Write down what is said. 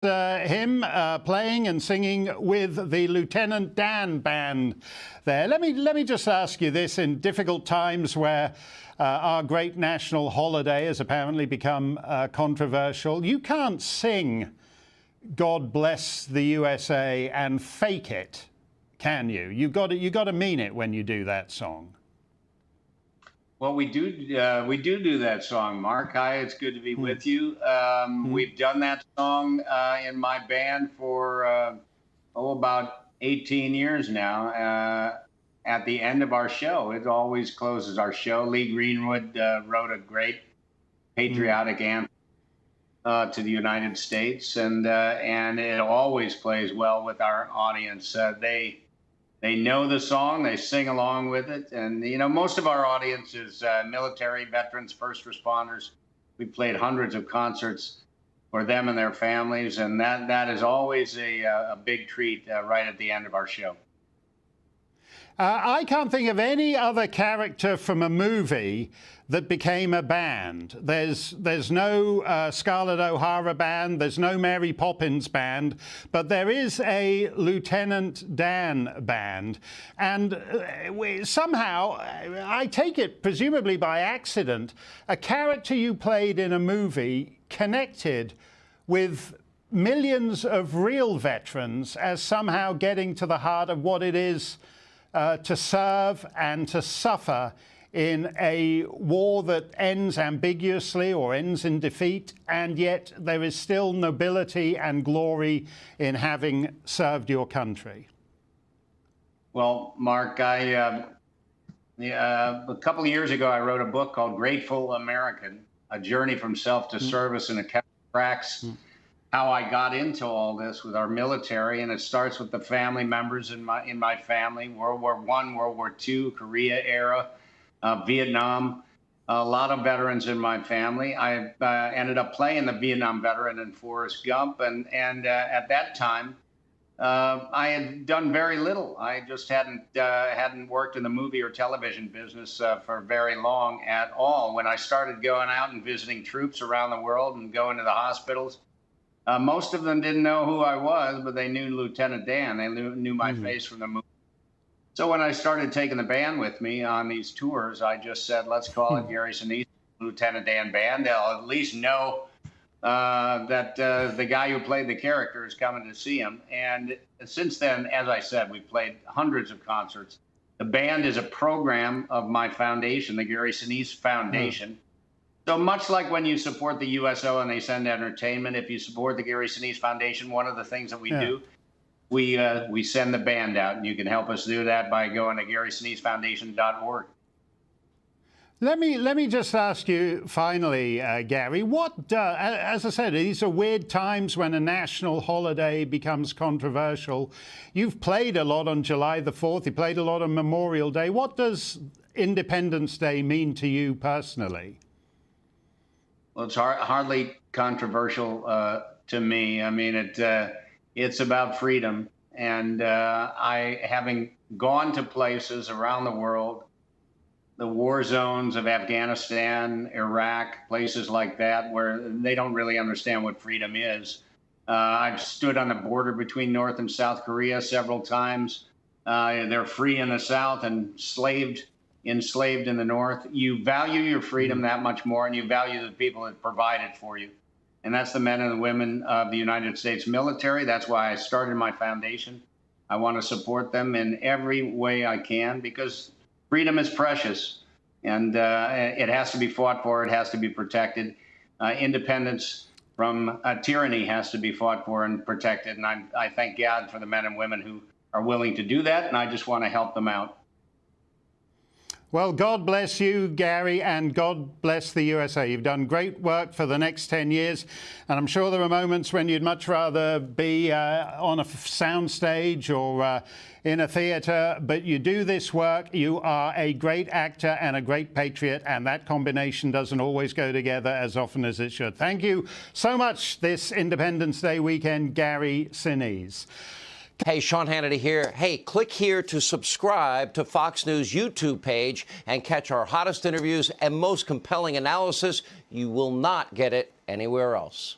him playing and singing with the Lieutenant Dan band there. Let me just ask you this: in difficult times where our great national holiday has apparently become controversial, you can't sing "God Bless the USA" and fake it, can you? You got to mean it when you do that song. Well, we do that song, Mark. Hi, it's good to be with you. We've done that song in my band for about 18 years now. At the end of our show, it always closes our show. Lee Greenwood wrote a great patriotic anthem to the United States, and it always plays well with our audience. They know the song, they sing along with it. And, you know, most of our audience is military, veterans, first responders. We played hundreds of concerts for them and their families. And that is always a big treat right at the end of our show. I can't think of any other character from a movie that became a band. There's no Scarlett O'Hara band, there's no Mary Poppins band, but there is a Lieutenant Dan band. And somehow, I take it, presumably by accident, a character you played in a movie connected with millions of real veterans as somehow getting to the heart of what it is to serve and to suffer in a war that ends ambiguously or ends in defeat, and yet there is still nobility and glory in having served your country. Well, Mark, a couple of years ago, I wrote a book called Grateful American, A Journey from Self to Service, and it tracks how I got into all this with our military. And it starts with the family members in my family: World War I, World War II, Korea era, Vietnam. A lot of veterans in my family. I ended up playing the Vietnam veteran in Forrest Gump, and at that time, I had done very little. I just hadn't worked in the movie or television business for very long at all. When I started going out and visiting troops around the world and going to the hospitals, most of them didn't know who I was, but they knew Lieutenant Dan. They knew my face from the movie. So when I started taking the band with me on these tours, I just said, let's call it Gary Sinise Lieutenant Dan Band. They'll at least know that the guy who played the character is coming to see him. And since then, as I said, we've played hundreds of concerts. The band is a program of my foundation, the Gary Sinise Foundation. So much like when you support the USO and they send entertainment, if you support the Gary Sinise Foundation, one of the things that we do, we send the band out, and you can help us do that by going to GarySiniseFoundation.org. Let me just ask you finally, Gary, as I said, these are weird times when a national holiday becomes controversial. You've played a lot on July the 4th. You played a lot on Memorial Day. What does Independence Day mean to you personally? Well, it's hardly controversial to me. I mean, it's about freedom. And having gone to places around the world, the war zones of Afghanistan, Iraq, places like that, where they don't really understand what freedom is. I've stood on the border between North and South Korea several times. They're free in the South and enslaved in the North. You value your freedom that much more, and you value the people that provide it for you. And that's the men and the women of the United States military. That's why I started my foundation. I want to support them in every way I can, because freedom is precious, and it has to be fought for. It has to be protected. Independence from tyranny has to be fought for and protected. And I thank God for the men and women who are willing to do that, and I just want to help them out. Well, God bless you, Gary, and God bless the USA. You've done great work for the next 10 years, and I'm sure there are moments when you'd much rather be on a sound stage or in a theatre, but you do this work. You are a great actor and a great patriot, and that combination doesn't always go together as often as it should. Thank you so much this Independence Day weekend, Gary Sinise. Hey, Sean Hannity here. Hey, click here to subscribe to Fox News YouTube page and catch our hottest interviews and most compelling analysis. You will not get it anywhere else.